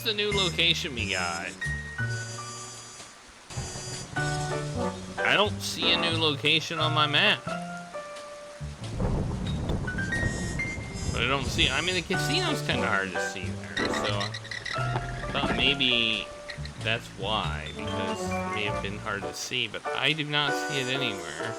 the new location we got? I don't see a new location on my map. But I don't see, I mean, the casino's kind of hard to see there, so I thought maybe that's why, because it may have been hard to see, but I do not see it anywhere.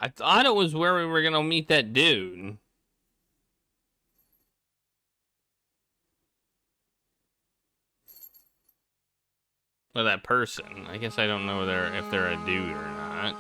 I thought it was where we were gonna meet that dude. Or that person. I guess I don't know if they're a dude or not.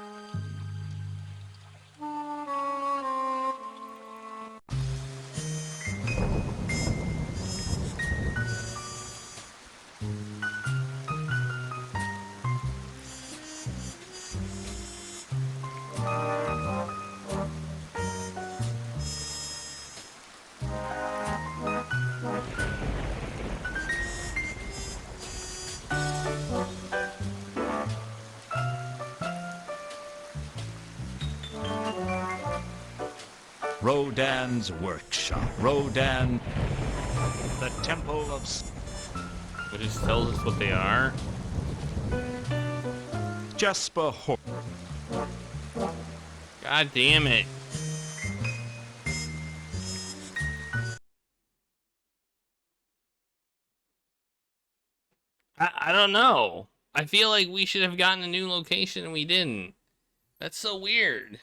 Rodan's workshop. Rodan, the temple of... It just tells us what they are. Jasper Hor... God damn it. I don't know. I feel like we should have gotten a new location and we didn't. That's so weird.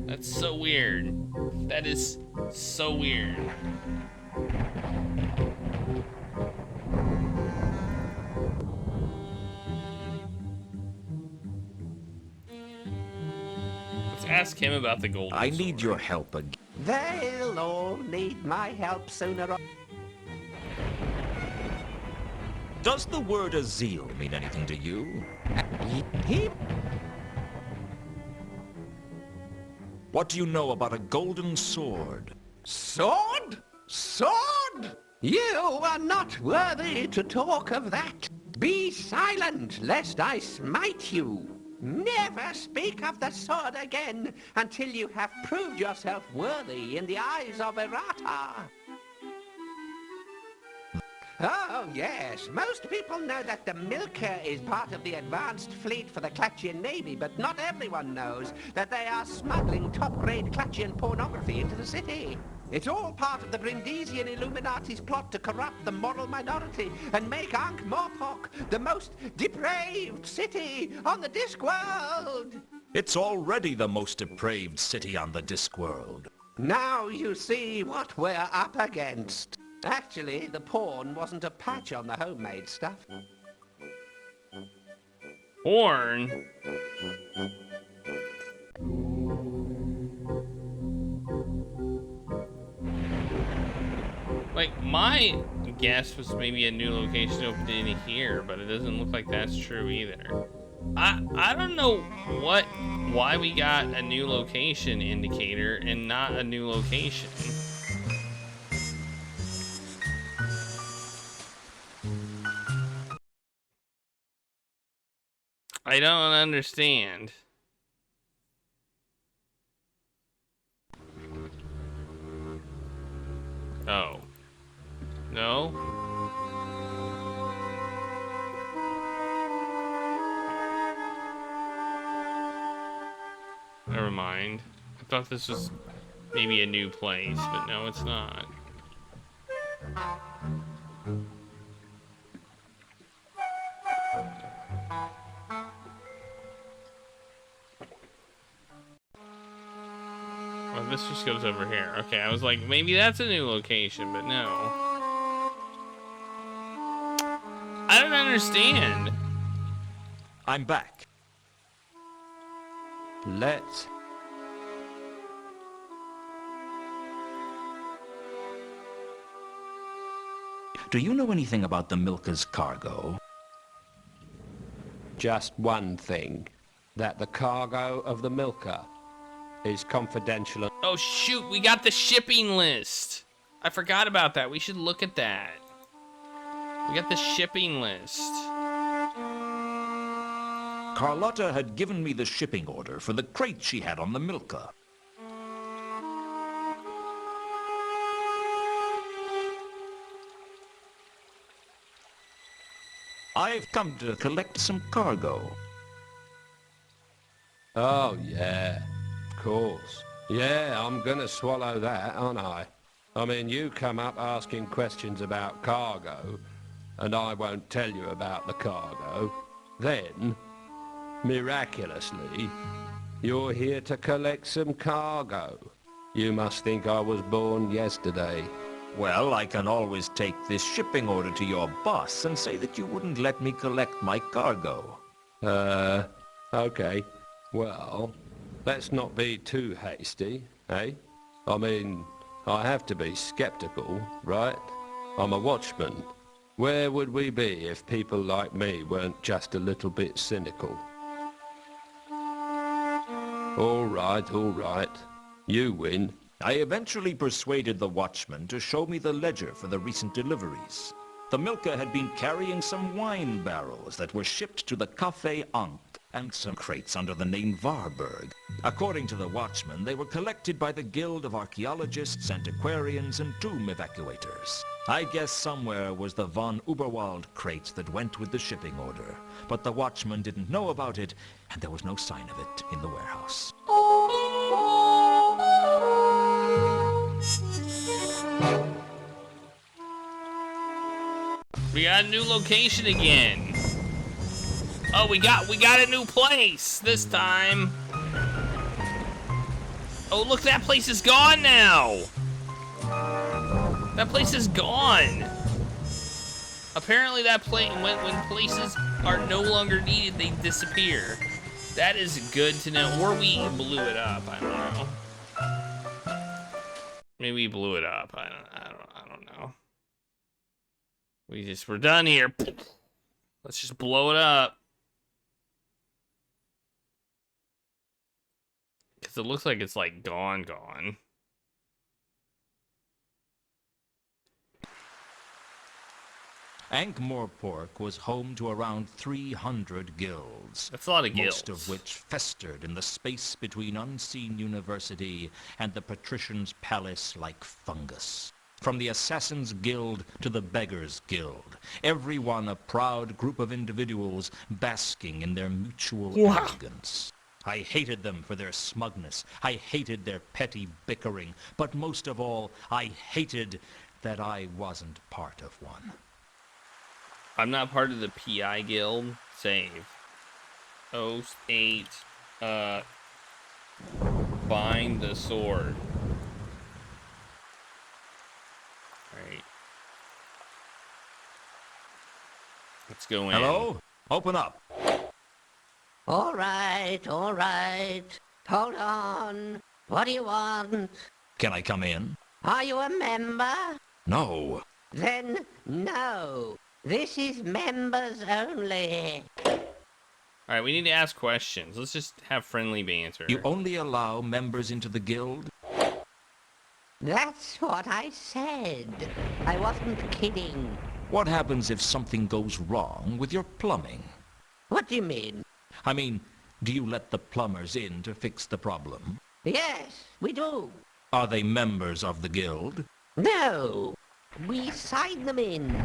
That's so weird. That is so weird. Let's ask him about the golden I sword. need your help again. They'll all need my help sooner or... Does the word Azil mean anything to you? What do you know about a golden sword? Sword? Sword? You are not worthy to talk of that. Be silent, lest I smite you. Never speak of the sword again until you have proved yourself worthy in the eyes of Errata. Oh, yes. Most people know that the Milker is part of the advanced fleet for the Klatchian Navy, but not everyone knows that they are smuggling top-grade Klatchian pornography into the city. It's all part of the Brindisian Illuminati's plot to corrupt the moral minority and make Ankh-Morpork the most depraved city on the Discworld. It's already the most depraved city on the Discworld. Now you see what we're up against. Actually, the porn wasn't a patch on the homemade stuff. Porn? Like, my guess was maybe a new location opened in here, but it doesn't look like that's true either. I don't know why we got a new location indicator and not a new location. I don't understand. Oh. No? Never mind. I thought this was maybe a new place, but no, it's not. Well, this just goes over here. Okay, I was like, maybe that's a new location, but no. I don't understand. I'm back. Let's... Do you know anything about the Milker's cargo? Just one thing. That the cargo of the Milker is confidential. Oh shoot, we got the shipping list. I forgot about that. We should look at that. We got the shipping list. Carlotta had given me the shipping order for the crate she had on the Milka. I've come to collect some cargo. Oh, yeah, of course. Yeah, I'm gonna swallow that, aren't I? I mean, you come up asking questions about cargo, and I won't tell you about the cargo. Then, miraculously, you're here to collect some cargo. You must think I was born yesterday. Well, I can always take this shipping order to your boss and say that you wouldn't let me collect my cargo. Okay. Well, let's not be too hasty, eh? I mean, I have to be skeptical, right? I'm a watchman. Where would we be if people like me weren't just a little bit cynical? All right. You win. I eventually persuaded the watchman to show me the ledger for the recent deliveries. The Milka had been carrying some wine barrels that were shipped to the Café Ankh and some crates under the name Varberg. According to the watchman, they were collected by the Guild of Archaeologists, Antiquarians, and Tomb Evacuators. I guess somewhere was the von Uberwald crate that went with the shipping order, but the watchman didn't know about it, and there was no sign of it in the warehouse. We got a new location again. Oh, we got a new place this time. Oh, look, that place is gone now. That place is gone. Apparently that place, when places are no longer needed, they disappear. That is good to know. Or we blew it up, I don't know. Maybe we blew it up, I don't know. We're done here. Let's just blow it up. Because it looks like it's like gone. Ankh-Morpork was home to around 300 guilds. That's a lot of guilds. Most of which festered in the space between Unseen University and the Patrician's Palace like fungus. From the Assassin's Guild to the Beggar's Guild, everyone a proud group of individuals basking in their mutual arrogance. I hated them for their smugness. I hated their petty bickering. But most of all, I hated that I wasn't part of one. I'm not part of the PI guild. Save. 08. Find the sword. Alright. Let's go in. Hello? Open up. All right. Hold on. What do you want? Can I come in? Are you a member? No. Then no. This is members only. Alright, we need to ask questions. Let's just have friendly banter. You only allow members into the guild? That's what I said. I wasn't kidding. What happens if something goes wrong with your plumbing? What do you mean? I mean, do you let the plumbers in to fix the problem? Yes, we do. Are they members of the guild? No. We sign them in.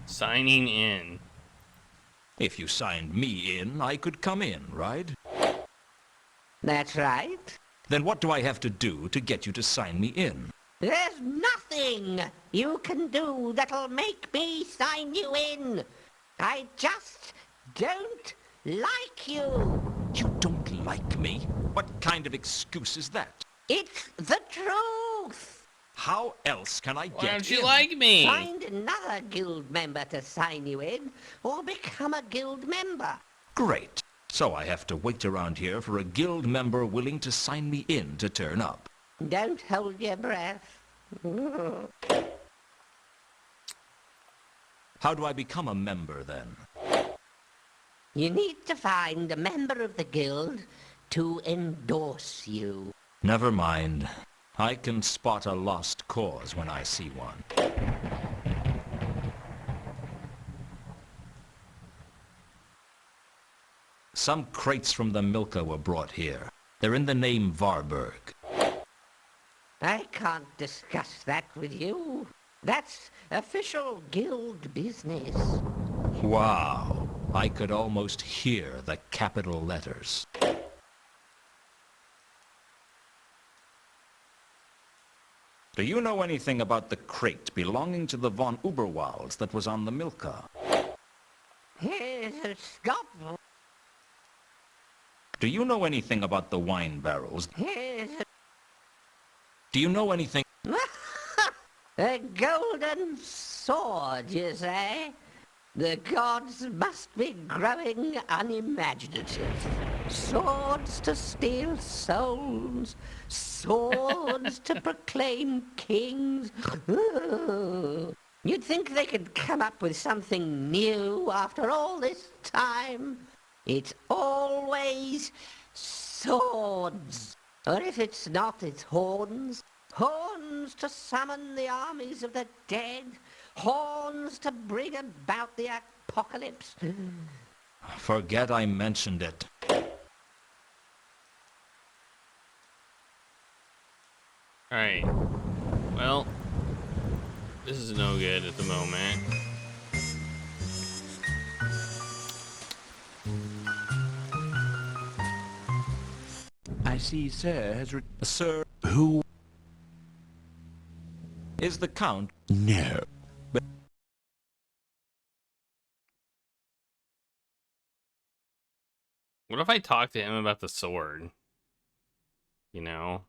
Signing in. If you signed me in, I could come in, right? That's right. Then what do I have to do to get you to sign me in? There's nothing you can do that'll make me sign you in. I just don't like you. You don't like me? What kind of excuse is that? It's the truth. How else can I get Why don't you in? like me? Find another guild member to sign you in, or become a guild member. Great. So I have to wait around here for a guild member willing to sign me in to turn up. Don't hold your breath. How do I become a member then? You need to find a member of the guild to endorse you. Never mind. I can spot a lost cause when I see one. Some crates from the Milka were brought here. They're in the name Varberg. I can't discuss that with you. That's official guild business. Wow. I could almost hear the capital letters. Do you know anything about the crate belonging to the von Uberwalds that was on the Milka? Stop. Do you know anything about the wine barrels? Do you know anything? A golden sword, you say? The gods must be growing unimaginative. Swords to steal souls, swords to proclaim kings. You'd think they could come up with something new after all this time. It's always swords. Or if it's not, it's horns. Horns to summon the armies of the dead. Horns to bring about the apocalypse. Forget I mentioned it. Alright. Well, this is no good at the moment. I see Sir has Sir, Who? is the Count? No. What if I talk to him about the sword? You know?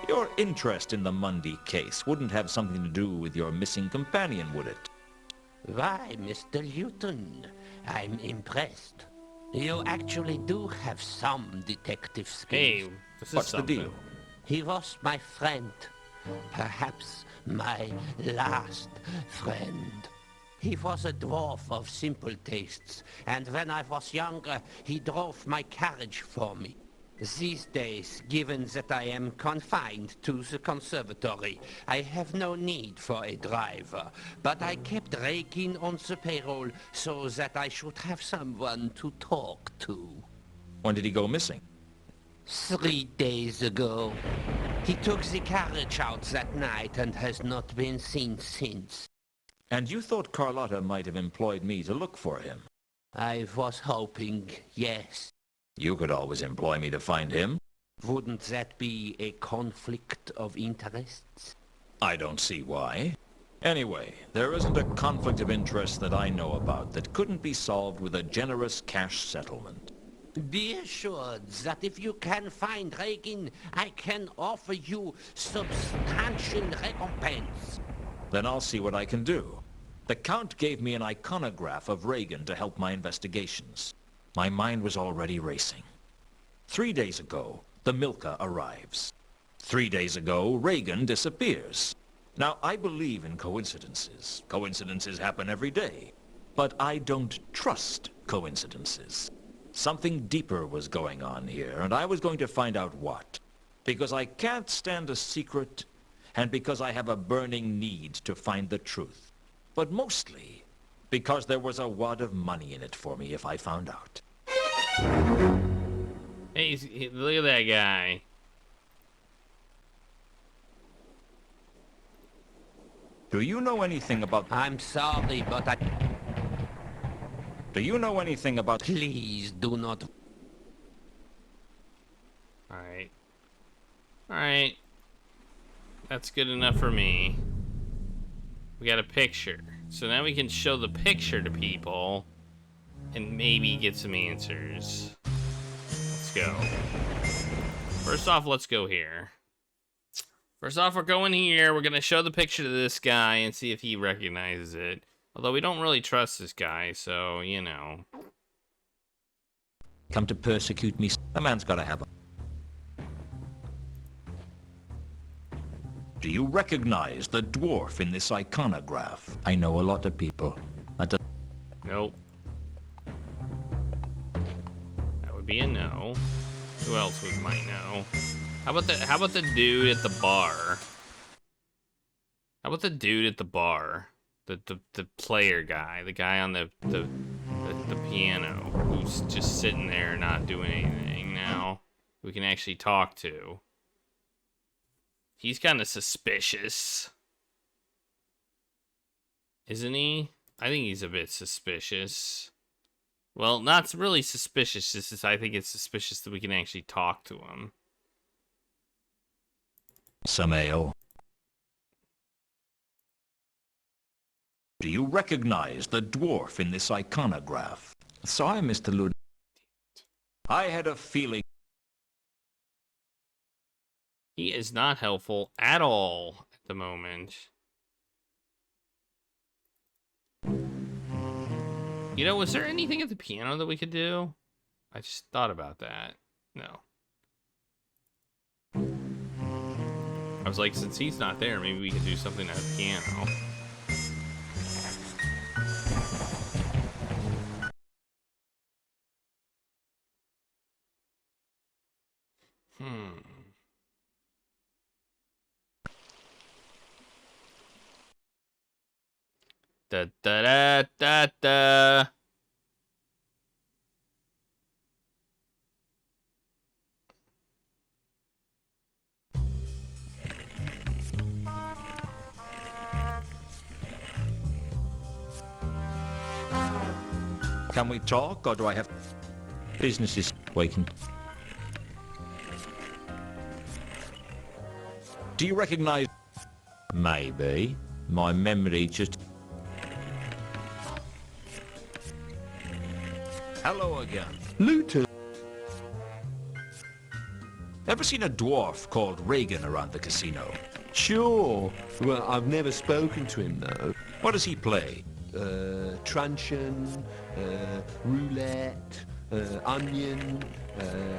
Your interest in the Mundy case wouldn't have something to do with your missing companion, would it? Why, Mr. Lewton, I'm impressed. You actually do have some detective skills. Hey, this is What's the something. deal? He was my friend. Perhaps my last friend. He was a dwarf of simple tastes, and when I was younger, he drove my carriage for me. These days, given that I am confined to the conservatory, I have no need for a driver, but I kept raking on the payroll so that I should have someone to talk to. When did he go missing? 3 days ago. He took the carriage out that night and has not been seen since. And you thought Carlotta might have employed me to look for him? I was hoping, yes. You could always employ me to find him. Wouldn't that be a conflict of interests? I don't see why. Anyway, there isn't a conflict of interest that I know about that couldn't be solved with a generous cash settlement. Be assured that if you can find Reagan, I can offer you substantial recompense. Then I'll see what I can do. The Count gave me an iconograph of Reagan to help my investigations. My mind was already racing. 3 days ago, the Milka arrives. 3 days ago, Reagan disappears. Now, I believe in coincidences. Coincidences happen every day. But I don't trust coincidences. Something deeper was going on here, and I was going to find out what. Because I can't stand a secret, and because I have a burning need to find the truth. But mostly, because there was a wad of money in it for me if I found out. Hey, look at that guy. Do you know anything about... I'm sorry, but I... Do you know anything about... Please do not... Alright. Alright. That's good enough for me. We got a picture. So now we can show the picture to people and maybe get some answers. Let's go. First off, let's go here. First off, we're going here. We're going to show the picture to this guy and see if he recognizes it. Although we don't really trust this guy, so, you know. Come to persecute me. A man's got to have a... Do you recognize the dwarf in this iconograph? I know a lot of people. Nope. be a no. Who else might know? How about the dude at the bar? How about the dude at the bar? The player guy, the guy on the piano, who's just sitting there not doing anything now. We can actually talk to. He's kind of suspicious. Isn't he? I think he's a bit suspicious. Well, not really suspicious, just I think it's suspicious that we can actually talk to him. Some ale. Do you recognize the dwarf in this iconograph? Sorry, Mr. Lewton. I had a feeling. He is not helpful at all at the moment. You know, was there anything at the piano that we could do? I just thought about that. No. I was like, since he's not there, maybe we could do something at the piano. Da da da da da. Can we talk, or do I have... Business is waiting. Do you recognize... Maybe. My memory just... Hello again. Lewton. Ever seen a dwarf called Reagan around the casino? Sure. Well, I've never spoken to him, though. What does he play? Truncheon, roulette, onion,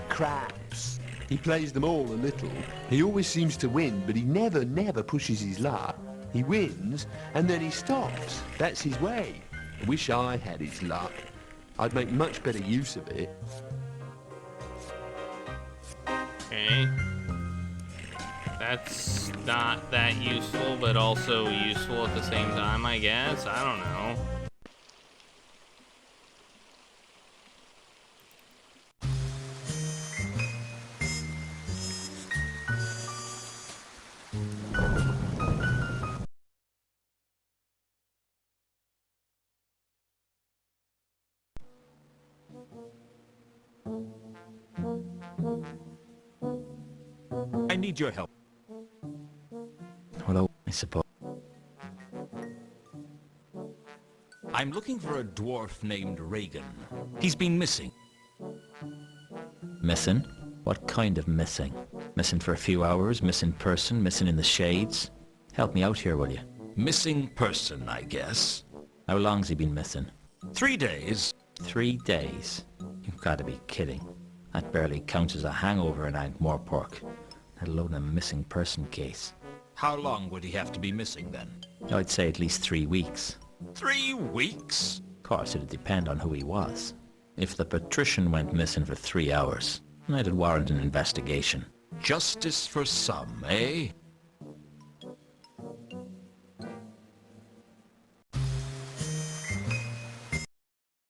craps. He plays them all a little. He always seems to win, but he never pushes his luck. He wins, and then he stops. That's his way. I wish I had his luck. I'd make much better use of it. Okay. That's not that useful, but also useful at the same time, I guess. I don't know. I need your help. Hello, I suppose. I'm looking for a dwarf named Reagan. He's been missing. Missing? What kind of missing? Missing for a few hours, missing person, missing in the shades? Help me out here, will you? Missing person, I guess. How long's he been missing? 3 days. 3 days? You've got to be kidding. That barely counts as a hangover in Ankh-Morpork, let alone a missing person case. How long would he have to be missing then? I'd say at least 3 weeks. 3 weeks? Of course, it'd depend on who he was. If the patrician went missing for 3 hours, it'd warrant an investigation. Justice for some, eh?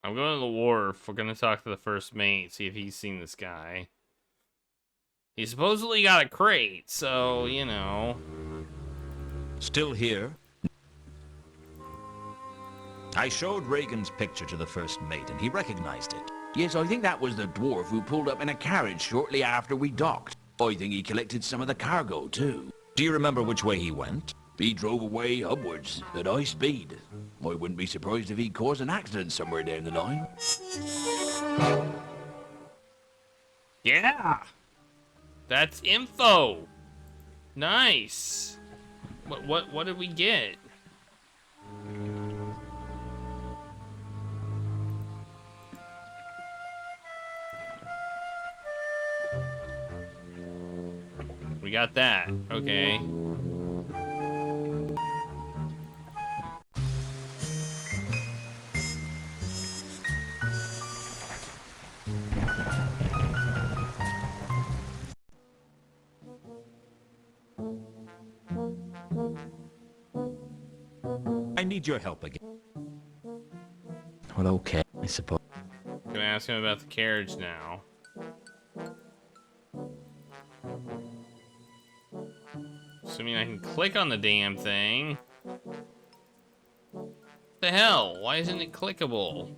I'm going to the wharf. We're going to talk to the first mate, see if he's seen this guy. He supposedly got a crate, so, you know. Still here? I showed Reagan's picture to the first mate, and he recognized it. Yes, I think that was the dwarf who pulled up in a carriage shortly after we docked. I think he collected some of the cargo, too. Do you remember which way he went? He drove away upwards at high speed. I wouldn't be surprised if he'd caused an accident somewhere down the line. Yeah! That's info! Nice! What did we get? We got that. Okay. need your help again. Well, okay, I suppose. Gonna ask him about the carriage now. Assuming I can click on the damn thing. The hell? Why isn't it clickable?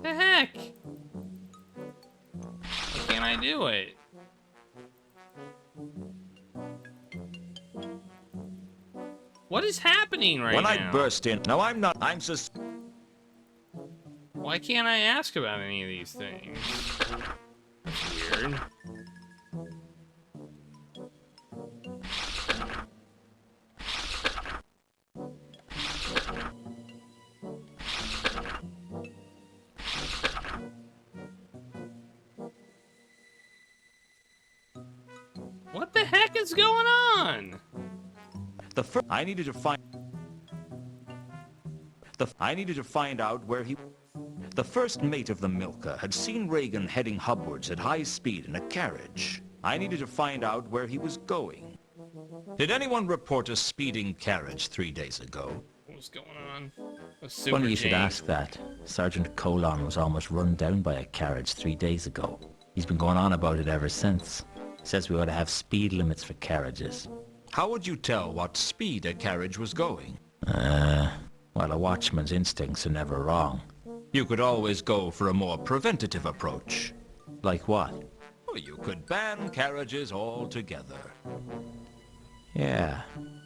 The heck? Why can't I do it? What is happening right When now? I burst in... No, I'm not. I'm just... Why can't I ask about any of these things? That's weird. What the heck is going on? The first... I needed to find out where he... The first mate of the Milka had seen Reagan heading hubwards at high speed in a carriage. I needed to find out where he was going. Did anyone report a speeding carriage 3 days ago? What's going on? A super Funny you should Jane. ask that. Sergeant Colon was almost run down by a carriage 3 days ago. He's been going on about it ever since. Says we ought to have speed limits for carriages. How would you tell what speed a carriage was going? Well, a watchman's instincts are never wrong. You could always go for a more preventative approach. Like what? Well, you could ban carriages altogether. Yeah,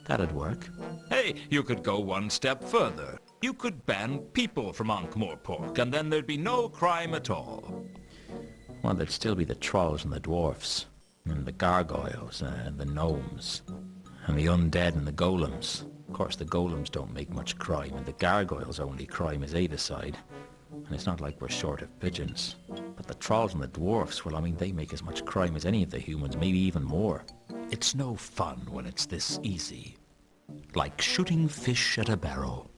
that'd work. Hey, you could go one step further. You could ban people from Ankh-Morpork, and then there'd be no crime at all. Well, there'd still be the trolls and the dwarfs, and the gargoyles, and the gnomes, and the undead and the golems. Of course, the golems don't make much crime, and the gargoyles' only crime is Aidacide. And it's not like we're short of pigeons. But the trolls and the dwarfs, well, I mean, they make as much crime as any of the humans, maybe even more. It's no fun when it's this easy. Like shooting fish at a barrel.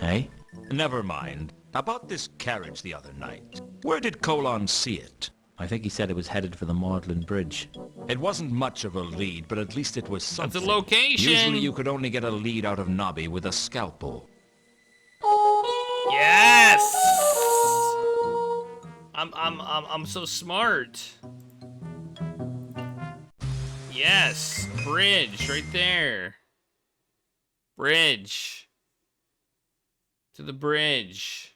Eh? Never mind. About this carriage the other night. Where did Colon see it? I think he said it was headed for the Magdalen Bridge. It wasn't much of a lead, but at least it was something. That's a location. Usually you could only get a lead out of Nobby with a scalpel. Yes! I'm so smart. Yes, bridge right there. Bridge. To the bridge.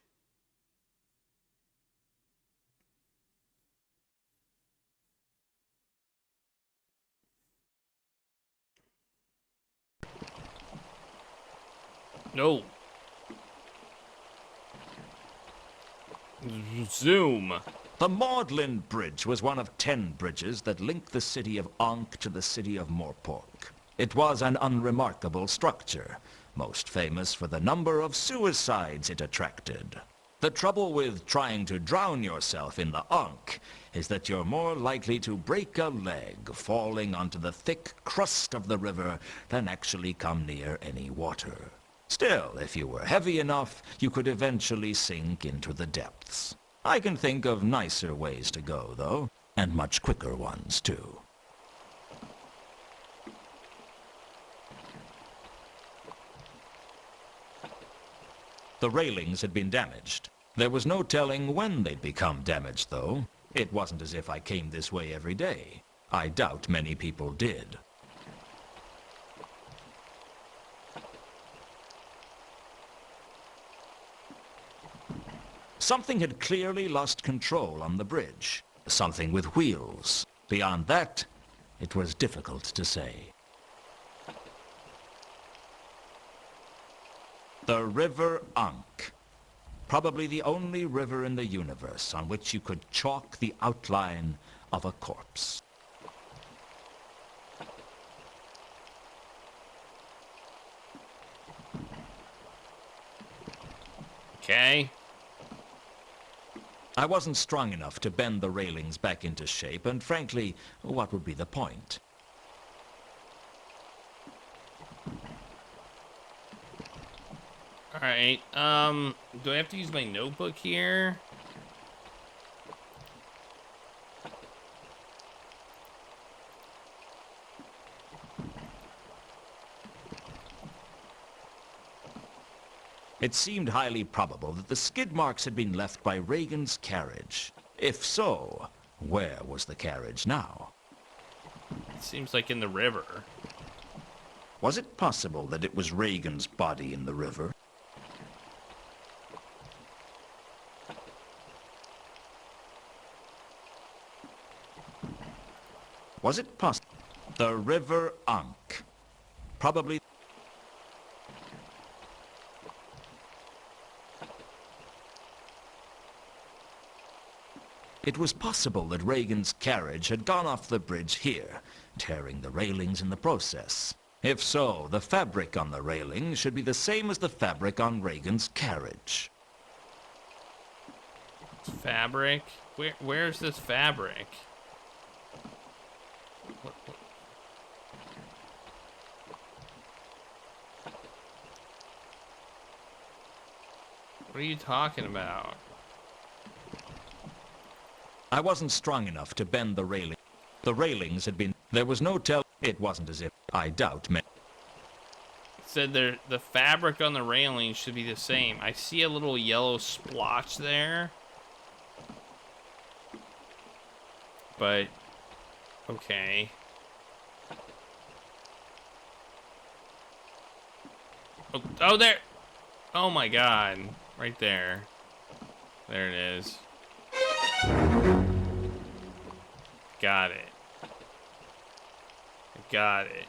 No. Zoom. The Magdalen Bridge was one of 10 bridges that linked the city of Ankh to the city of Morpork. It was an unremarkable structure, most famous for the number of suicides it attracted. The trouble with trying to drown yourself in the Ankh is that you're more likely to break a leg falling onto the thick crust of the river than actually come near any water. Still, if you were heavy enough, you could eventually sink into the depths. I can think of nicer ways to go, though, and much quicker ones, too. The railings had been damaged. There was no telling when they'd become damaged, though. It wasn't as if I came this way every day. I doubt many people did. Something had clearly lost control on the bridge. Something with wheels. Beyond that, it was difficult to say. The River Ankh. Probably the only river in the universe on which you could chalk the outline of a corpse. Okay. I wasn't strong enough to bend the railings back into shape, and frankly, what would be the point? Alright, do I have to use my notebook here? It seemed highly probable that the skid marks had been left by Reagan's carriage. If so, where was the carriage now? It seems like in the river. Was it possible that it was Reagan's body in the river? Was it possible? The river Ankh. Probably. It was possible that Reagan's carriage had gone off the bridge here, tearing the railings in the process. If so, the fabric on the railing should be the same as the fabric on Reagan's carriage. Fabric? Where's this fabric? What are you talking about? I wasn't strong enough to bend the railing. The railings had been... There was no tell... It wasn't as if... I doubt... Said the fabric on the railing should be the same. I see a little yellow splotch there. But... Okay. Oh, there! Oh my god. Right there. There it is. Got it. Got it.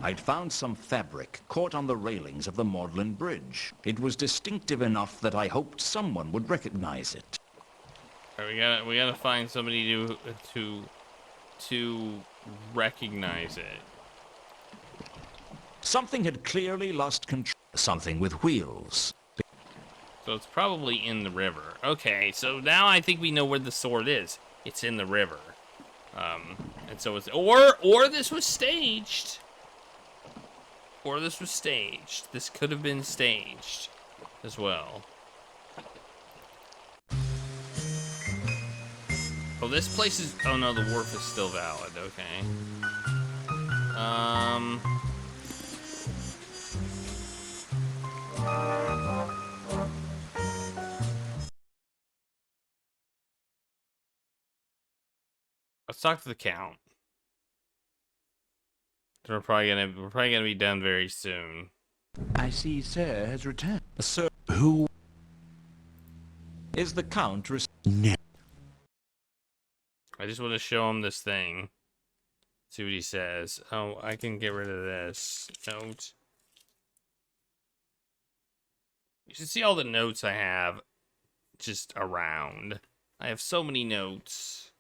I'd found some fabric caught on the railings of the Magdalen Bridge. It was distinctive enough that I hoped someone would recognize it. All right, we gotta find somebody to recognize it. Something had clearly lost control. Something with wheels. So it's probably in the river. Okay, so now I think we know where the sword is. It's in the river. And so it's... Or this was staged. Or this was staged. This could have been staged as well. Oh, this place is... Oh no, the wharf is still valid. Okay. Let's talk to the Count. We're probably gonna be done very soon. I see Sir has returned. Sir, Who? is the Count... No. I just want to show him this thing. See what he says. Oh, I can get rid of this note. You should see all the notes I have just around. I have so many notes.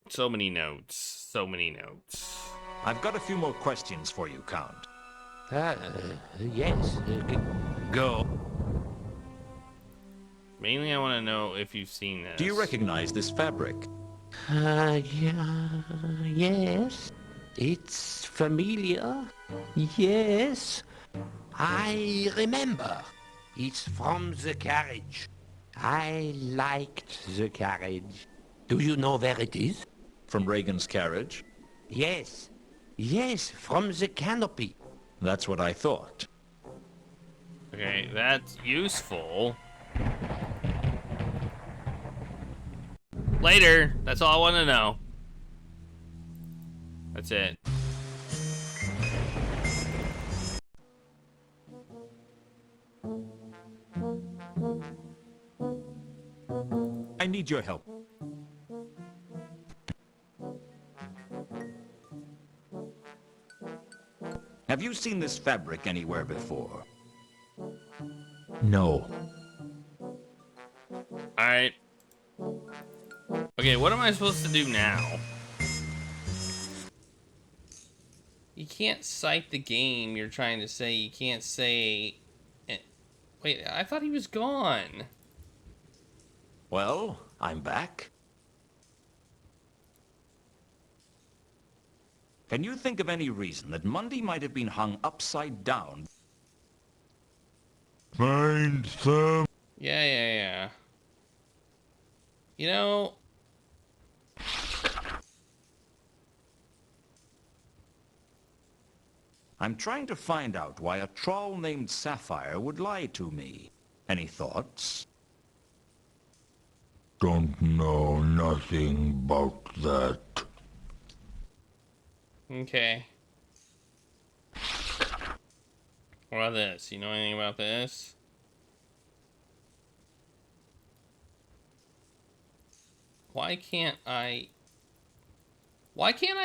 So many notes. So many notes. I've got a few more questions for you, Count. Yes. Go. Mainly I want to know if you've seen this. Do you recognize this fabric? Yeah, yes. It's familiar. Yes. I remember. It's from the carriage. I liked the carriage. Do you know where it is? From Reagan's carriage? Yes. Yes, from the canopy. That's what I thought. Okay, that's useful. Later. That's all I want to know. That's it. I need your help. Have you seen this fabric anywhere before? No. Alright. Okay, what am I supposed to do now? You can't cite the game you're trying to say. You can't say... Wait, I thought he was gone. Well, I'm back. Can you think of any reason that Monday might have been hung upside down? Find some. Yeah. You know... I'm trying to find out why a troll named Sapphire would lie to me. Any thoughts? Don't know nothing about that. Okay. What about this? You know anything about this? Why can't I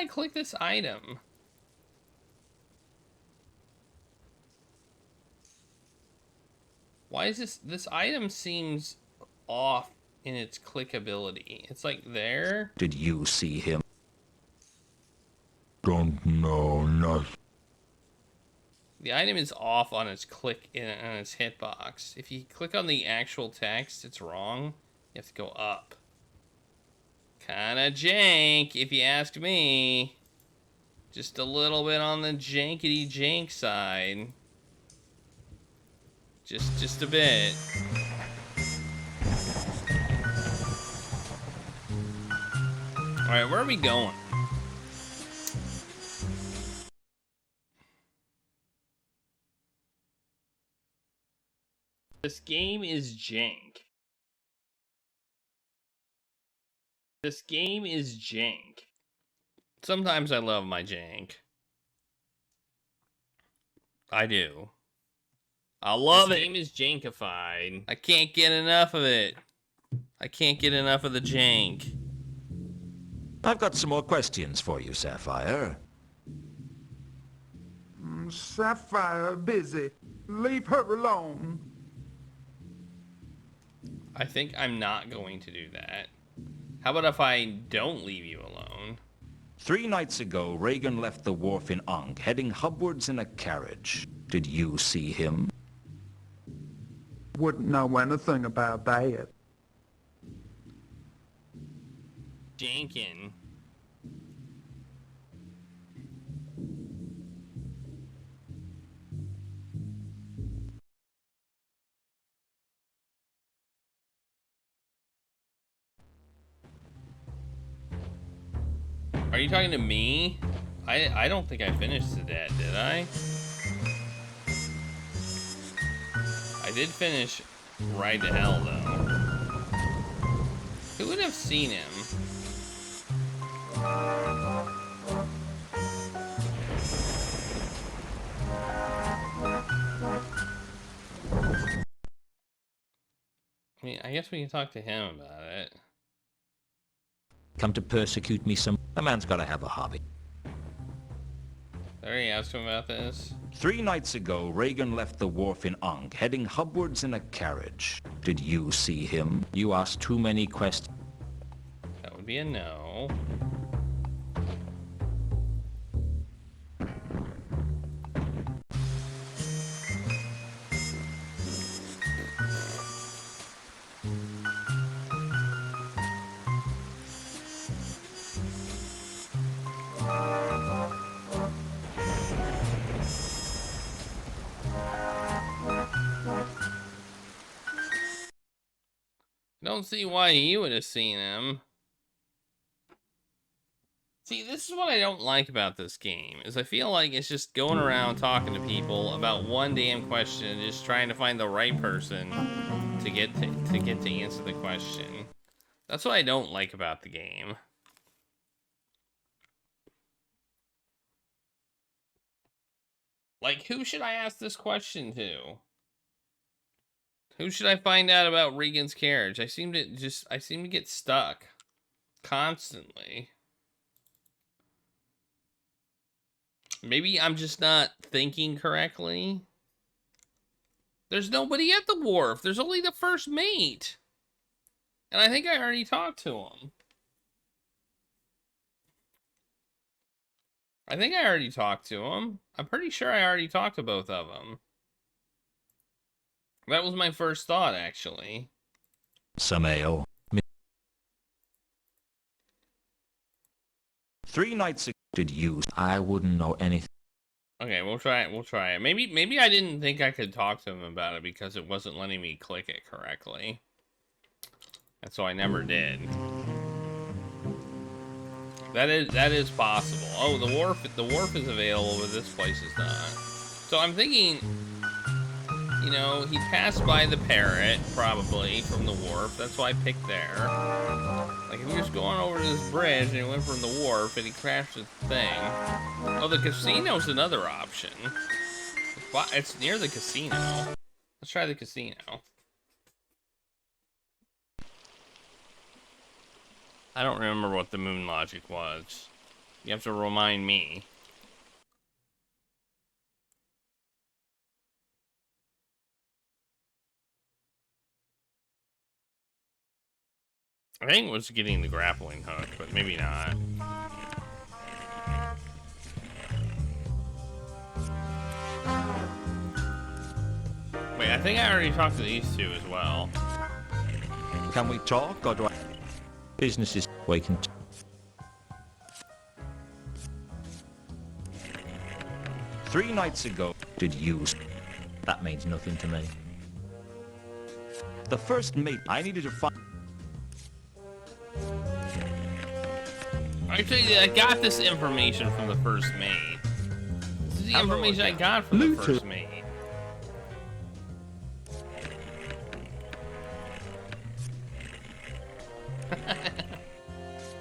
click this item? Why is this item seems off in its clickability? It's like there. Did you see him? Don't know nothing. The item is off on its on its hitbox. If you click on the actual text, it's wrong. You have to go up. Kinda jank, if you ask me. Just a little bit on the jankety jank side. Just a bit. Alright, where are we going? This game is jank. This game is jank. Sometimes I love my jank. I do. I love it. This game is jankified. I can't get enough of it. I can't get enough of the jank. I've got some more questions for you, Sapphire. Sapphire busy. Leave her alone. I think I'm not going to do that. How about if I don't leave you alone? 3 nights ago, Reagan left the wharf in Ankh, heading hubwards in a carriage. Did you see him? Wouldn't know anything about that. Jankin. Are you talking to me? I don't think I finished that, did I? I did finish Ride to Hell, though. Who would have seen him? I mean, I guess we can talk to him about it. Come to persecute me some... A man's gotta have a hobby. I already asked him about this. 3 nights ago, Reagan left the wharf in Ankh, heading hubwards in a carriage. Did you see him? You asked too many questions. That would be a no. Don't see why you would have seen him. See, this is what I don't like about this game, is I feel like it's just going around talking to people about one damn question and just trying to find the right person to get to answer the question. That's what I don't like about the game. Like, who should I ask this question to? Who should I find out about Regan's carriage? I seem to get stuck constantly. Maybe I'm just not thinking correctly. There's nobody at the wharf. There's only the first mate. And I think I already talked to him. I think I already talked to him. I'm pretty sure I already talked to both of them. That was my first thought, actually. Some ale. 3 nights ago, did you... I wouldn't know anything. Okay, we'll try it. We'll try it. Maybe I didn't think I could talk to him about it because it wasn't letting me click it correctly. And so I never did. That is possible. Oh, the wharf is available, but this place is not. So I'm thinking, you know, he passed by the parrot, probably, from the wharf. That's why I picked there. Like, if he was going over this bridge and he went from the wharf and he crashed the thing. Oh, the casino's another option. It's near the casino. Let's try the casino. I don't remember what the moon logic was. You have to remind me. I think it was getting the grappling hook, but maybe not. Wait, I think I already talked to these two as well. Can we talk, or do I... Business is waking. 3 nights ago, did you... That means nothing to me. The first mate I needed to find... Actually, I got this information from the first mate. This is the information I got from the first mate.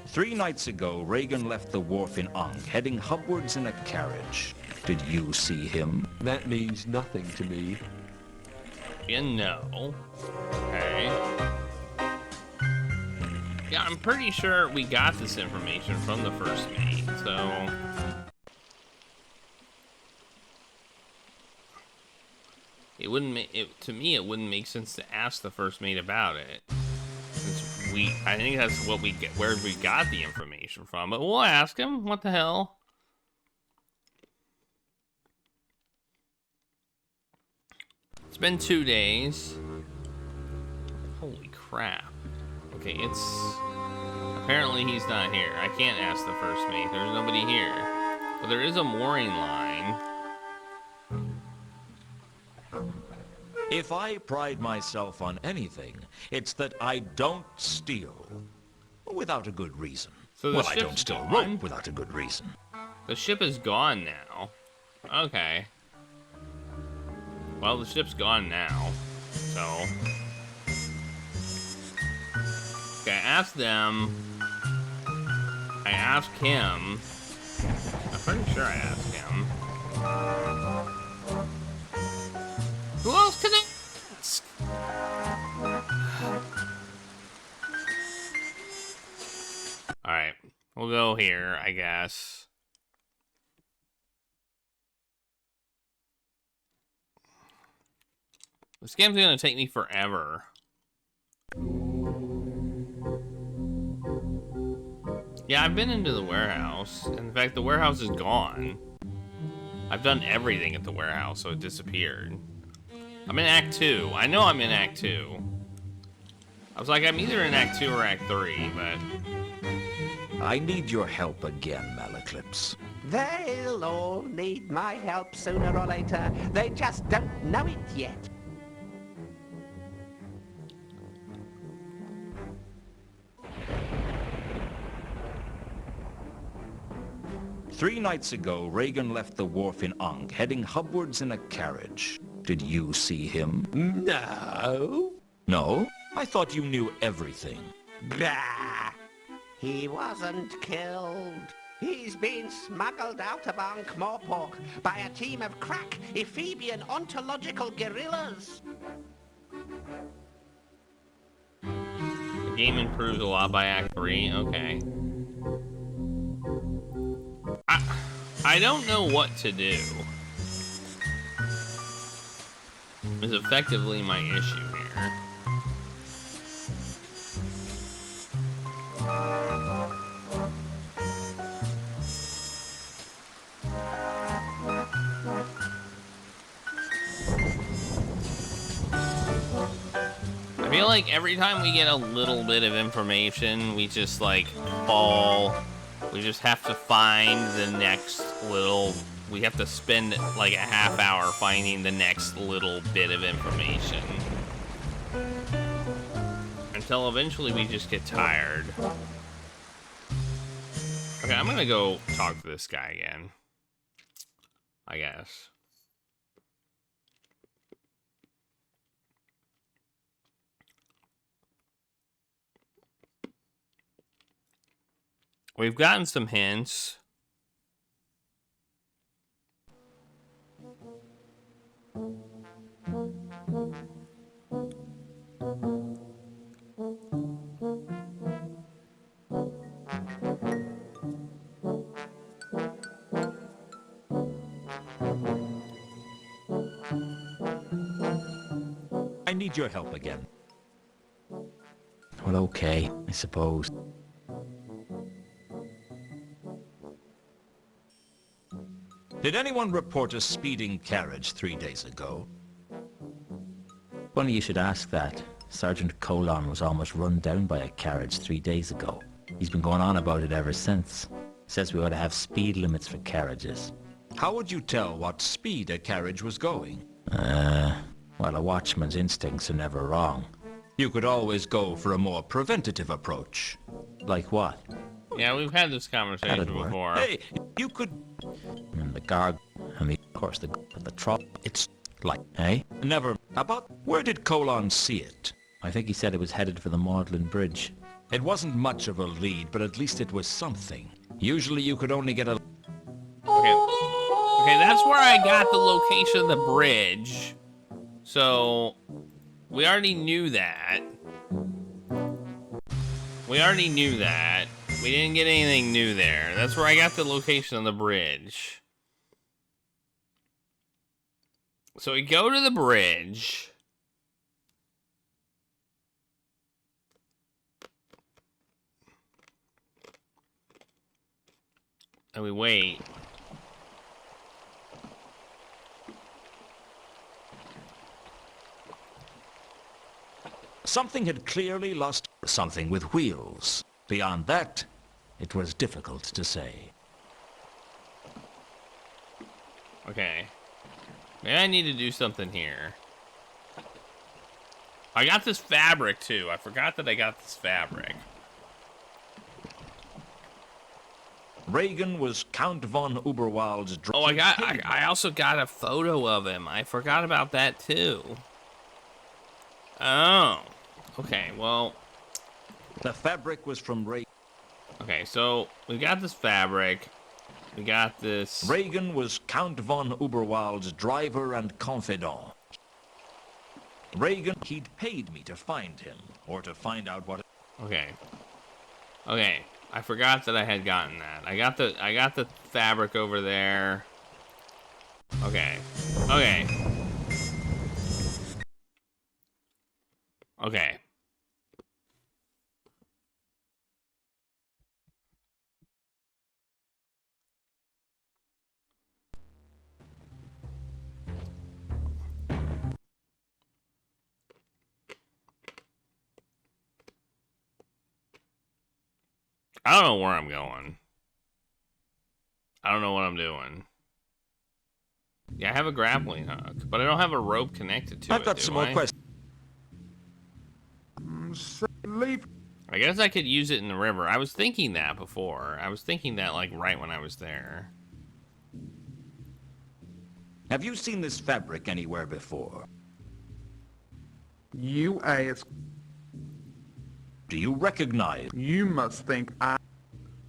3 nights ago, Reagan left the wharf in Ankh, heading hubwards in a carriage. Did you see him? That means nothing to me. Yeah, no. Okay. Yeah, I'm pretty sure we got this information from the first mate, so... It wouldn't make it to me. It wouldn't make sense to ask the first mate about it. I think that's what we get, where we got the information from. But we'll ask him. What the hell? It's been 2 days. Holy crap. Okay, apparently he's not here. I can't ask the first mate. There's nobody here. But there is a mooring line. If I pride myself on anything, it's that I don't steal without a good reason. So the well, I don't steal rope without a good reason. The ship is gone now. Okay. Well, the ship's gone now. So. Okay, I asked them. I asked him. I'm pretty sure I asked him. Who else can I ask? Alright, we'll go here, I guess. This game's gonna take me forever. Yeah, I've been into the warehouse. In fact, the warehouse is gone. I've done everything at the warehouse, so it disappeared. I'm in Act 2. I know I'm in Act 2. I was like, I'm either in Act 2 or Act 3, but... I need your help again, Malaclips. They'll all need my help sooner or later. They just don't know it yet. Three nights ago, Reagan left the wharf in Ankh, heading hubwards in a carriage. Did you see him? No. No? I thought you knew everything. Bah! He wasn't killed. He's been smuggled out of Ankh-Morpork by a team of crack Ephebian ontological guerrillas. The game improves a lot by Act 3. Okay. I don't know what to do. Is effectively my issue here. I feel like every time we get a little bit of information, we just like fall. We just have to find the next little... We have to spend like a half hour finding the next little bit of information. Until eventually we just get tired. Okay, I'm gonna go talk to this guy again. I guess. We've gotten some hints. I need your help again. Well, okay, I suppose. Did anyone report a speeding carriage 3 days ago? Funny you should ask that. Sergeant Colon was almost run down by a carriage 3 days ago. He's been going on about it ever since. Says we ought to have speed limits for carriages. How would you tell what speed a carriage was going? Well, a watchman's instincts are never wrong. You could always go for a more preventative approach. Like what? Yeah, we've had this conversation That'd work. before. Hey, you could... And the guard, and of course the troll. It's like... Eh? Never... About... Where did Colon see it? I think he said it was headed for the Magdalen Bridge. It wasn't much of a lead, but at least it was something. Usually you could only get a... Okay, that's where I got the location of the bridge. So, we already knew that. We didn't get anything new there. That's where I got the location of the bridge. So we go to the bridge. And we wait. Something had clearly lost something with wheels. Beyond that, it was difficult to say. Okay. Maybe I need to do something here. I got this fabric too. I forgot that I got this fabric. Reagan was Count von Uberwald's... Oh, I also got a photo of him. I forgot about that too. Oh. Okay, well... The fabric was from Reagan. Okay, so we got this fabric. We got this... Reagan was Count von Uberwald's driver and confidant. Reagan, he'd paid me to find him, or to find out what... Okay. Okay, I forgot that I had gotten that. I got the fabric over there. Okay. Okay. Okay. I don't know where I'm going. I don't know what I'm doing. Yeah, I have a grappling hook, but I don't have a rope connected to it. I've got some more questions. Leave. I guess I could use it in the river. I was thinking that before. I was thinking that like right when I was there. Have you seen this fabric anywhere before? You ask. Do you recognize? You must think I...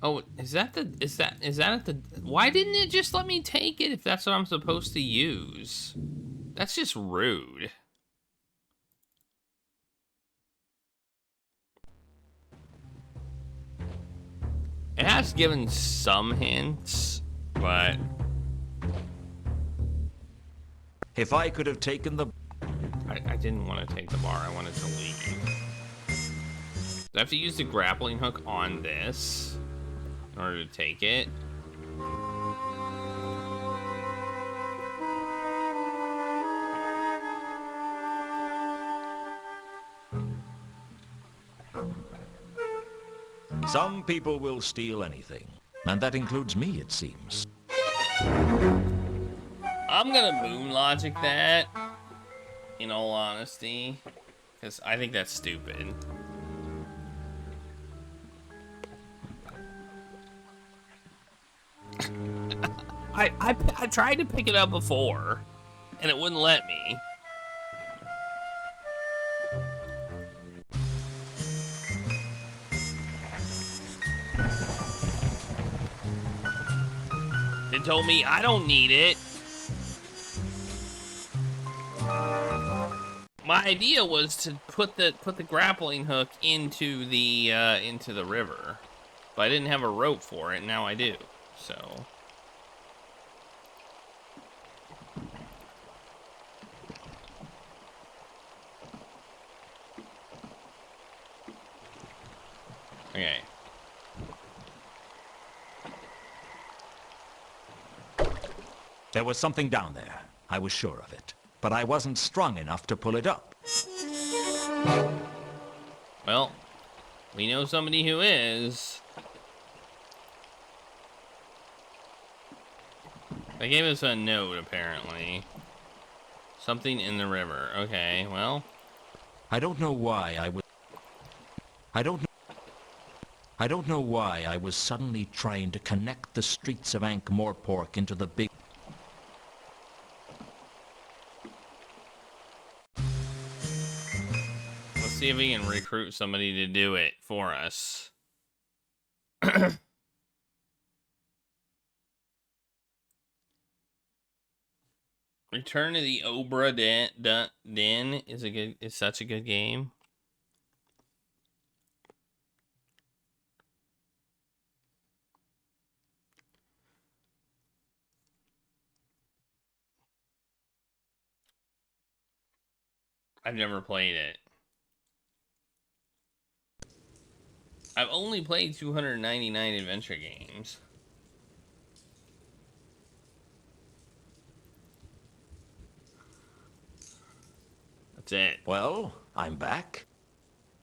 Oh, is that at the... Why didn't it just let me take it if that's what I'm supposed to use? That's just rude. It has given some hints, but... If I could have taken the... I didn't want to take the bar. I wanted to leave. Do I have to use the grappling hook on this in order to take it? Some people will steal anything, and that includes me, it seems. I'm gonna moon logic that, in all honesty, because I think that's stupid. I tried to pick it up before, and it wouldn't let me. It told me I don't need it. My idea was to put the grappling hook into the river, but I didn't have a rope for it. Now I do. So. Okay. There was something down there. I was sure of it. But I wasn't strong enough to pull it up. Well, we know somebody who is. They gave us a note, apparently. Something in the river. Okay, well. I don't know why I was suddenly trying to connect the streets of Ankh-Morpork into the big... Let's see if we can recruit somebody to do it for us. Return to the Obra Den is such a good game. I've never played it. I've only played 299 adventure games. That's it. Well, I'm back.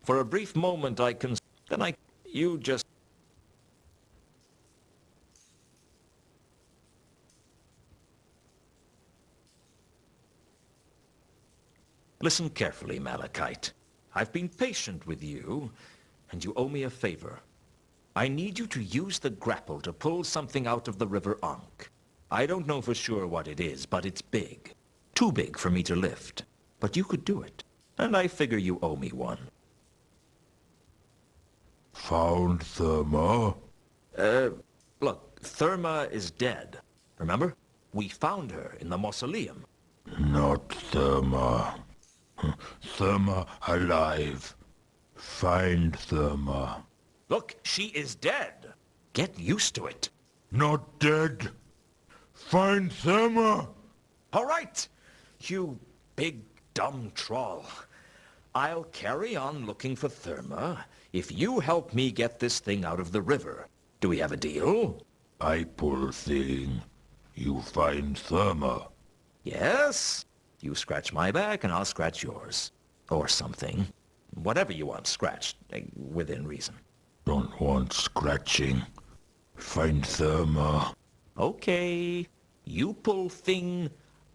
For a brief moment you just... Listen carefully, Malachite. I've been patient with you, and you owe me a favor. I need you to use the grapple to pull something out of the river Ankh. I don't know for sure what it is, but it's big. Too big for me to lift. But you could do it, and I figure you owe me one. Found Therma? Look, Therma is dead. Remember? We found her in the mausoleum. Not Therma. Therma alive. Find Therma. Look, she is dead. Get used to it. Not dead. Find Therma. All right, you big dumb troll. I'll carry on looking for Therma if you help me get this thing out of the river. Do we have a deal? I pull thing. You find Therma. Yes? You scratch my back and I'll scratch yours. Or something. Whatever you want scratched, within reason. Don't want scratching. Find Therma. Okay. You pull thing,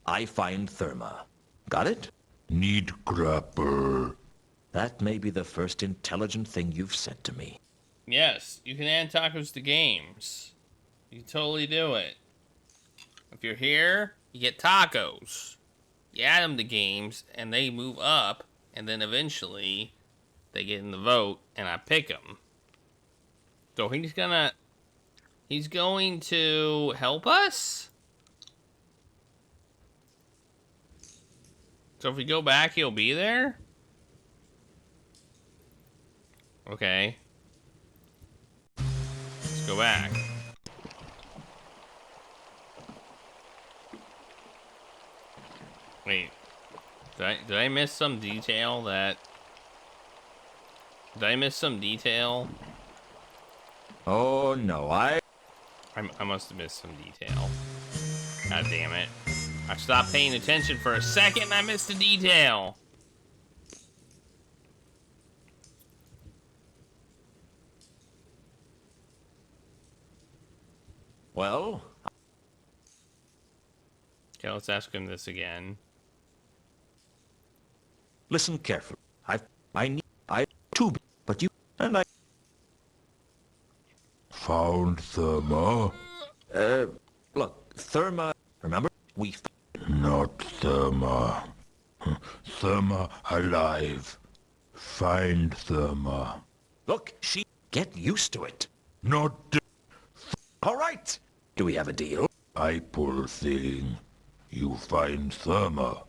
I find Therma. Got it? Need grapple. That may be the first intelligent thing you've said to me. Yes, you can add tacos to games. You can totally do it. If you're here, you get tacos. You add them to games, and they move up, and then eventually they get in the vote, and I pick them. So he's going to help us? So if we go back, he'll be there? Okay. Let's go back. Wait. Did I miss some detail that... Did I miss some detail? Oh, no, I must have missed some detail. God damn it. I stopped paying attention for a second and I missed a detail. Well... Okay, let's ask him this again. Listen carefully. But you... And I... Found Therma. Look, Therma, remember? We... Not Therma. Therma alive. Find Therma. Look, she... Get used to it. Not dead. All right. Do we have a deal? I pull thing. You find Therma.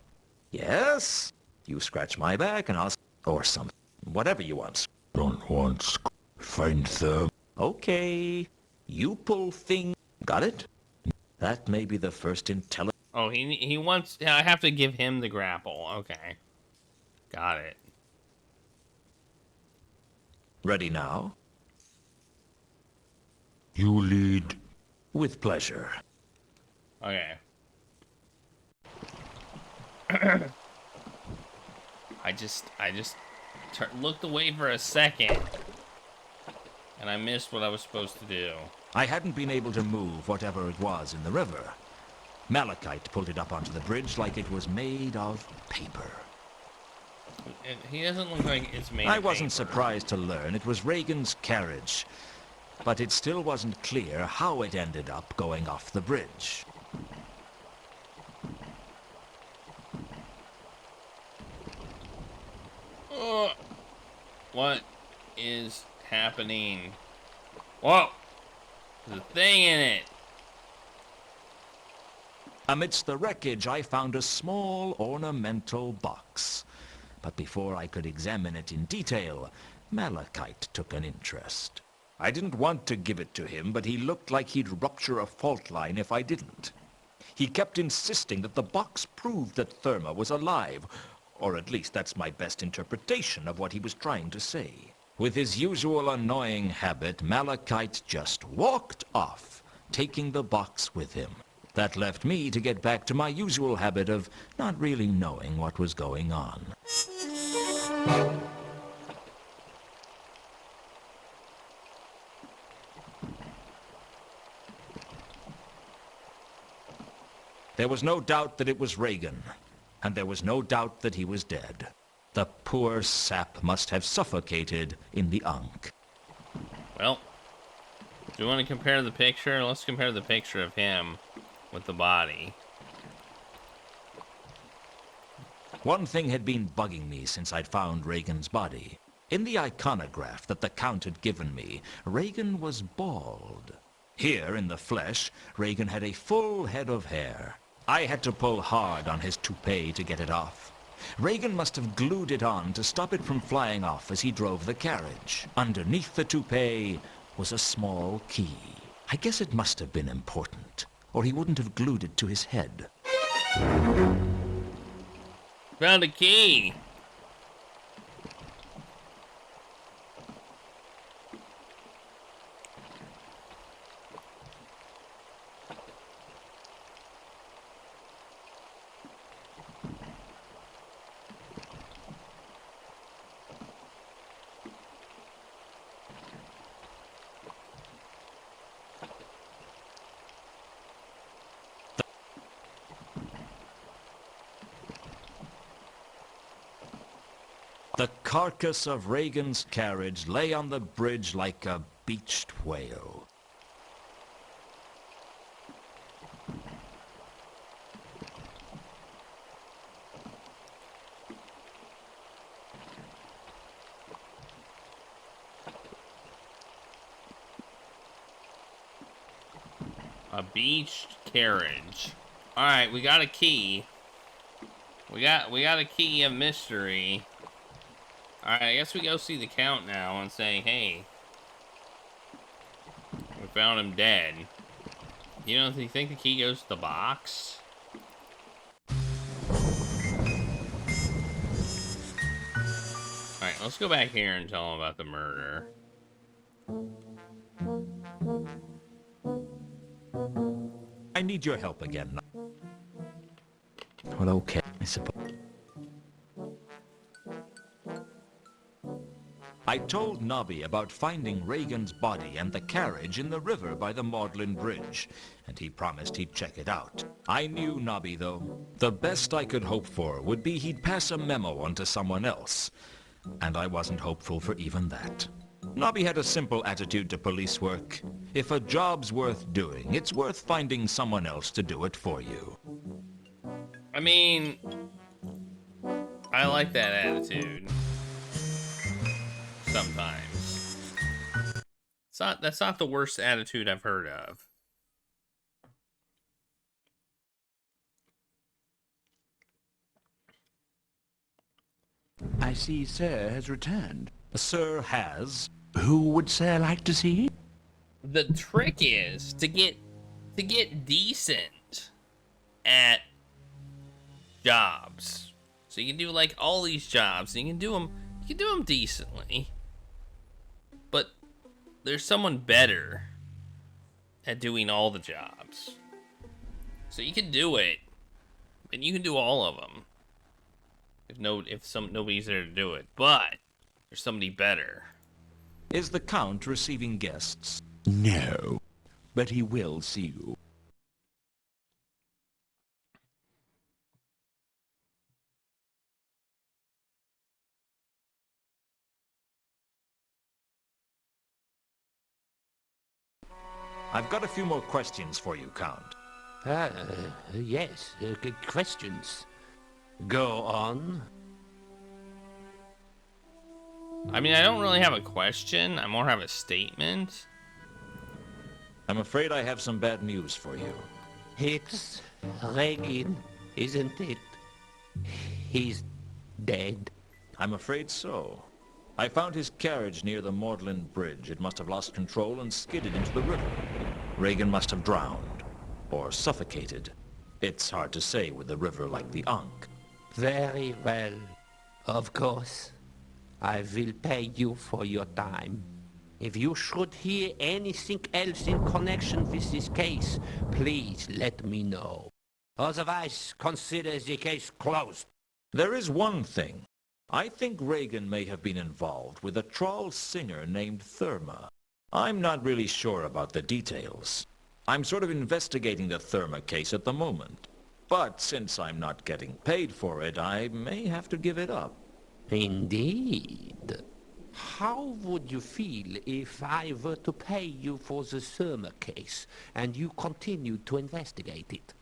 Yes. You scratch my back and I'll... Or something. Whatever you want. Don't want find Therma. Okay. You pull thing. Got it? That may be the first intelligence... Oh, he wants... I have to give him the grapple. Okay. Got it. Ready now? You lead. With pleasure. Okay. I just looked away for a second, and I missed what I was supposed to do. I hadn't been able to move whatever it was in the river. Malachite pulled it up onto the bridge like it was made of paper. He doesn't look like it's made I of wasn't paper. surprised to learn it was Reagan's carriage, but it still wasn't clear how it ended up going off the bridge. What is happening? Whoa! There's a thing in it! Amidst the wreckage, I found a small ornamental box. But before I could examine it in detail, Malachite took an interest. I didn't want to give it to him, but he looked like he'd rupture a fault line if I didn't. He kept insisting that the box proved that Therma was alive, or at least that's my best interpretation of what he was trying to say. With his usual annoying habit, Malachite just walked off, taking the box with him. That left me to get back to my usual habit of not really knowing what was going on. There was no doubt that it was Reagan, and there was no doubt that he was dead. The poor sap must have suffocated in the Ankh. Well, do you want to compare the picture? Let's compare the picture of him with the body. One thing had been bugging me since I'd found Reagan's body. In the iconograph that the Count had given me, Reagan was bald. Here, in the flesh, Reagan had a full head of hair. I had to pull hard on his toupee to get it off. Reagan must have glued it on to stop it from flying off as he drove the carriage. Underneath the toupee was a small key. I guess it must have been important, or he wouldn't have glued it to his head. Found a key! The carcass of Reagan's carriage lay on the bridge like a beached whale. A beached carriage. Alright, we got a key. We got a key of mystery. Alright, I guess we go see the Count now and say, hey, we found him dead. You know, do you think the key goes to the box? Alright, let's go back here and tell him about the murder. I need your help again. Well, okay, I suppose. I told Nobby about finding Reagan's body and the carriage in the river by the Magdalen Bridge, and he promised he'd check it out. I knew Nobby, though. The best I could hope for would be he'd pass a memo on to someone else, and I wasn't hopeful for even that. Nobby had a simple attitude to police work. If a job's worth doing, it's worth finding someone else to do it for you. I mean, I like that attitude. Sometimes. That's not the worst attitude I've heard of. I see Sir has returned. Sir has. Who would Sir like to see? The trick is to get decent at jobs. So you can do like all these jobs, and you can do them decently. But there's someone better at doing all the jobs. So you can do it, and you can do all of them. If nobody's there to do it, but there's somebody better. Is the Count receiving guests? No, but he will see you. I've got a few more questions for you, Count. Yes, questions. Go on. I mean, I don't really have a question. I more have a statement. I'm afraid I have some bad news for you. It's Regan, isn't it? He's dead. I'm afraid so. I found his carriage near the Mordland Bridge. It must have lost control and skidded into the river. Regan must have drowned, or suffocated. It's hard to say with a river like the Ankh. Very well. Of course. I will pay you for your time. If you should hear anything else in connection with this case, please let me know. Otherwise, consider the case closed. There is one thing. I think Regan may have been involved with a troll singer named Therma. I'm not really sure about the details. I'm sort of investigating the Therma case at the moment. But since I'm not getting paid for it, I may have to give it up. Indeed. How would you feel if I were to pay you for the Therma case and you continued to investigate it?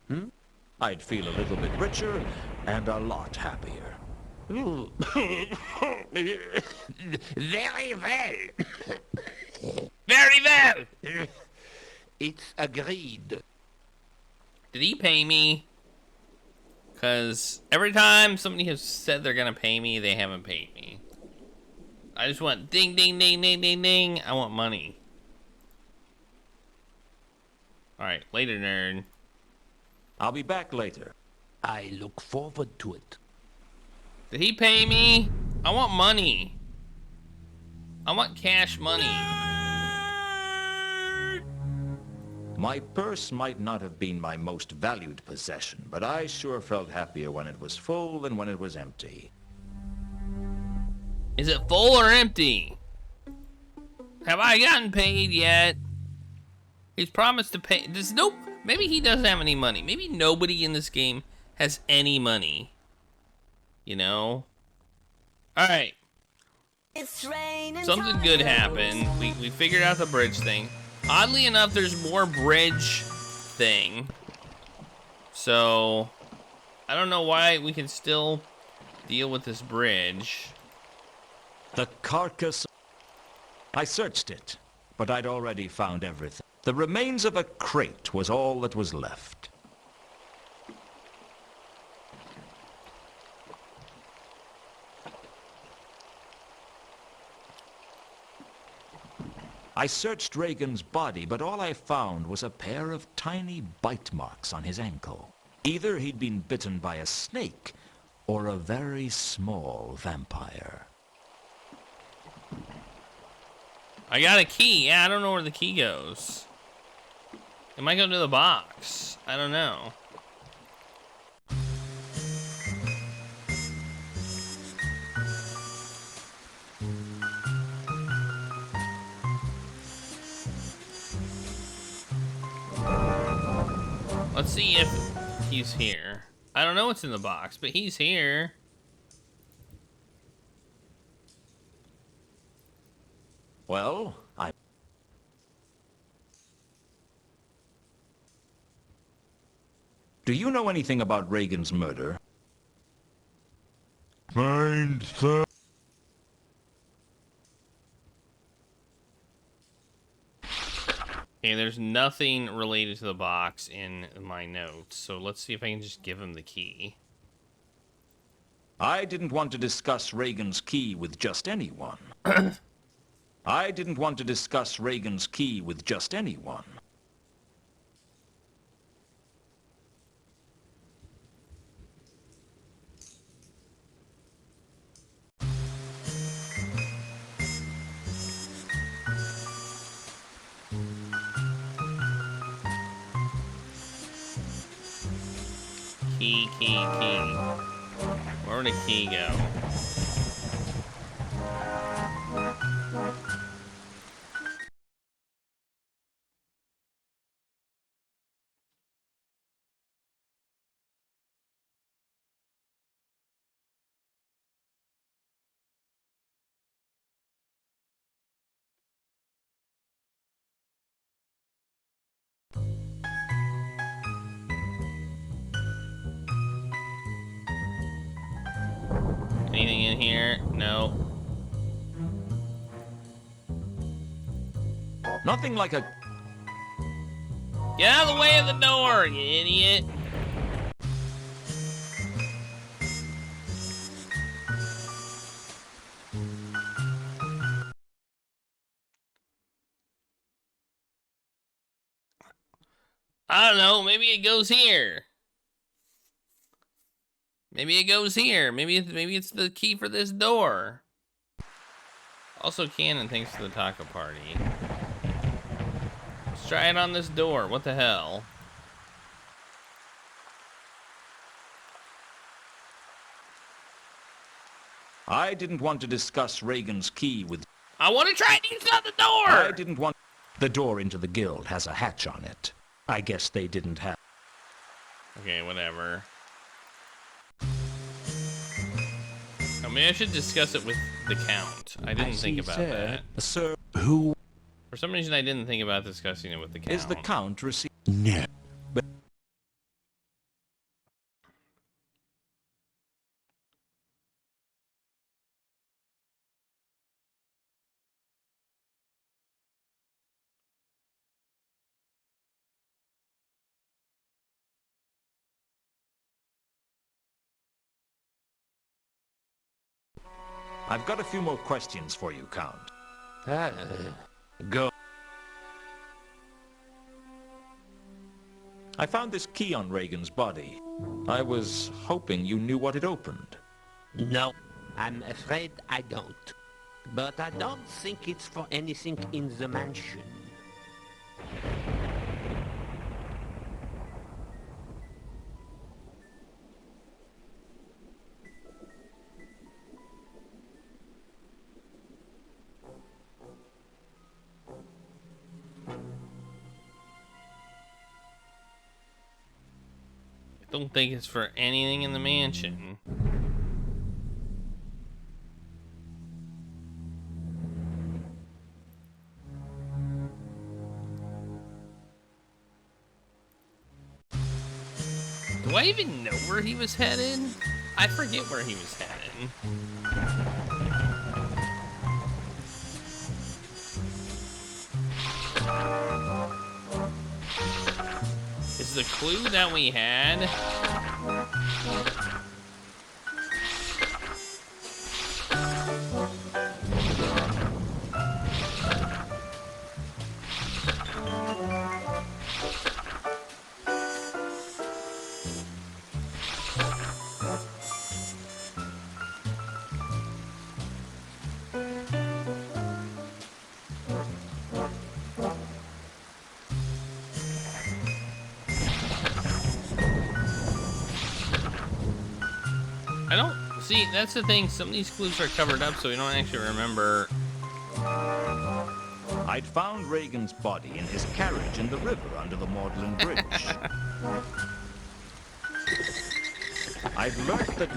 I'd feel a little bit richer and a lot happier. Very well. Very well. It's agreed. Did he pay me? Because every time somebody has said they're going to pay me, they haven't paid me. I just want ding, ding, ding, ding, ding, ding. I want money. Alright, later, nerd. I'll be back later. I look forward to it. Did he pay me? I want money. I want cash money. My purse might not have been my most valued possession, but I sure felt happier when it was full than when it was empty. Is it full or empty? Have I gotten paid yet? He's promised to pay. Maybe he doesn't have any money. Maybe nobody in this game has any money. You know? Alright. Something good happened. We figured out the bridge thing. Oddly enough, there's more bridge thing. So, I don't know why we can still deal with this bridge. The carcass... I searched it, but I'd already found everything. The remains of a crate was all that was left. I searched Regan's body, but all I found was a pair of tiny bite marks on his ankle. Either he'd been bitten by a snake or a very small vampire. I got a key. Yeah, I don't know where the key goes. It might go to the box. I don't know. Let's see if he's here. I don't know what's in the box, but he's here. Well, Do you know anything about Reagan's murder? Find some. Okay, there's nothing related to the box in my notes, so let's see if I can just give him the key. I didn't want to discuss Reagan's key with just anyone. I didn't want to discuss Reagan's key with just anyone. Key. Where would a key go? Anything in here? No. Nothing like a... Get out of the way of the door, you idiot! I don't know, maybe it goes here. Maybe it goes here. Maybe it's the key for this door. Also, Cannon, thanks for the taco party. Let's try it on this door. What the hell? I didn't want to discuss Reagan's key with... I want to try and use it on the door! I didn't want... The door into the guild has a hatch on it. I guess they didn't have... Okay, whatever. Oh, maybe I should discuss it with the Count. I didn't think about that. Sir, who... For some reason, I didn't think about discussing it with the Count. Is the Count received... No. I've got a few more questions for you, Count. Go. I found this key on Reagan's body. I was hoping you knew what it opened. No, I'm afraid I don't. But I don't think it's for anything in the mansion. Don't think it's for anything in the mansion. Do I even know where he was headed? I forget where he was headed. Is the clue that we had? I don't see, that's the thing, some of these clues are covered up so we don't actually remember. I'd found Reagan's body in his carriage in the river under the Magdalen Bridge. I'd learnt that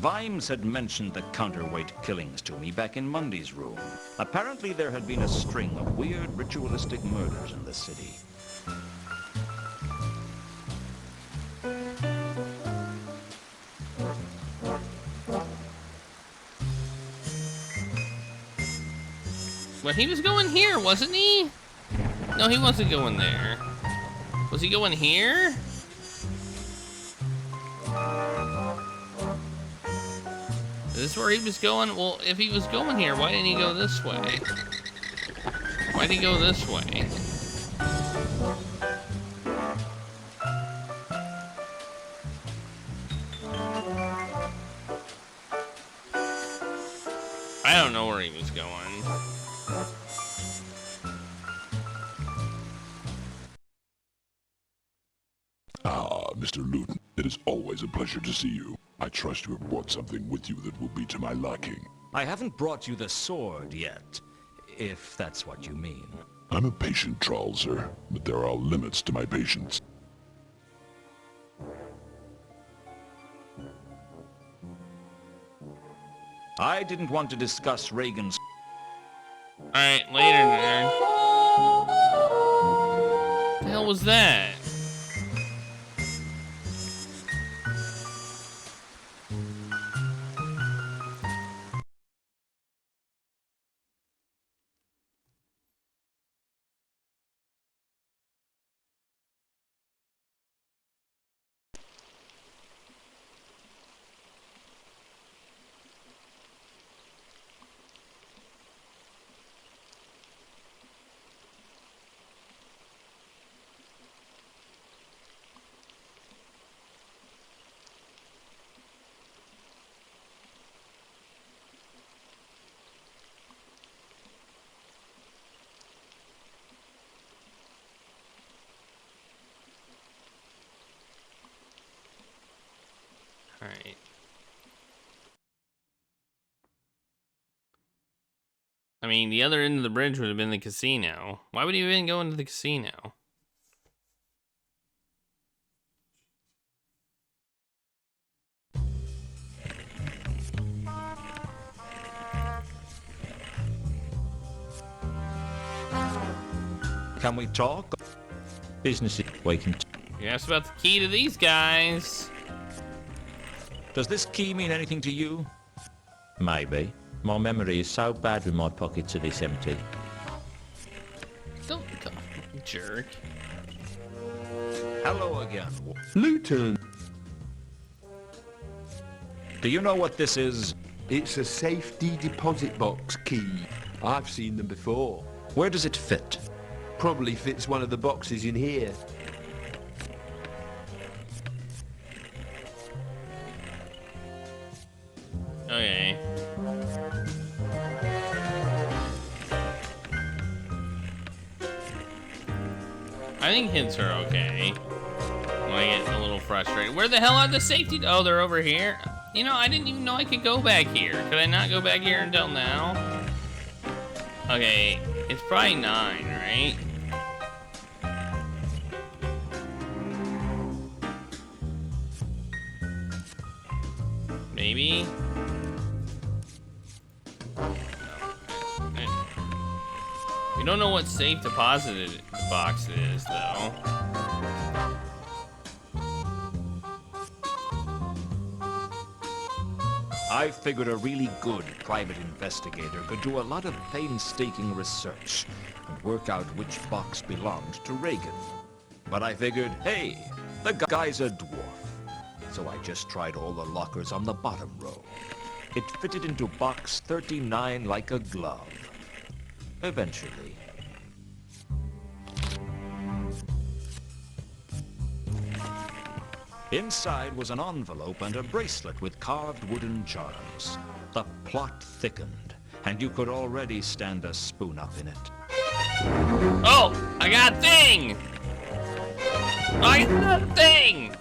Vimes had mentioned the counterweight killings to me back in Mundy's room. Apparently there had been a string of weird ritualistic murders in the city. Well, he was going here, wasn't he? No, he wasn't going there. Was he going here? Is this where he was going? Well, if he was going here, why didn't he go this way? Why did he go this way? I don't know where he was going. Ah, Mr. Lewton, it is always a pleasure to see you. I trust you have brought something with you that will be to my liking. I haven't brought you the sword yet, if that's what you mean. I'm a patient troll, sir, but there are limits to my patience. I didn't want to discuss Reagan's... Alright, later, nerd. What the hell was that? Alright. I mean, the other end of the bridge would have been the casino. Why would he even go into the casino? Can we talk? Business is waking. You asked about the key to these guys. Does this key mean anything to you? Maybe. My memory is so bad with my pockets are this empty. Don't jerk. Hello again. Lewton, Do you know what this is? it's a safety deposit box key. I've seen them before. Where does it fit? Probably fits one of the boxes in here. Okay. I think hints are okay. When I get a little frustrated. Where the hell are the safety? Oh, they're over here. You know, I didn't even know I could go back here. Could I not go back here until now? Okay, it's probably 9, right? Maybe? We don't know what safe deposited box it is, though. I figured a really good private investigator could do a lot of painstaking research and work out which box belonged to Reagan. But I figured, hey, the guy's a dwarf. So I just tried all the lockers on the bottom row. It fitted into box 39 like a glove. Eventually. Inside was an envelope and a bracelet with carved wooden charms. The plot thickened, and you could already stand a spoon up in it. Oh, I got a thing! I got a thing!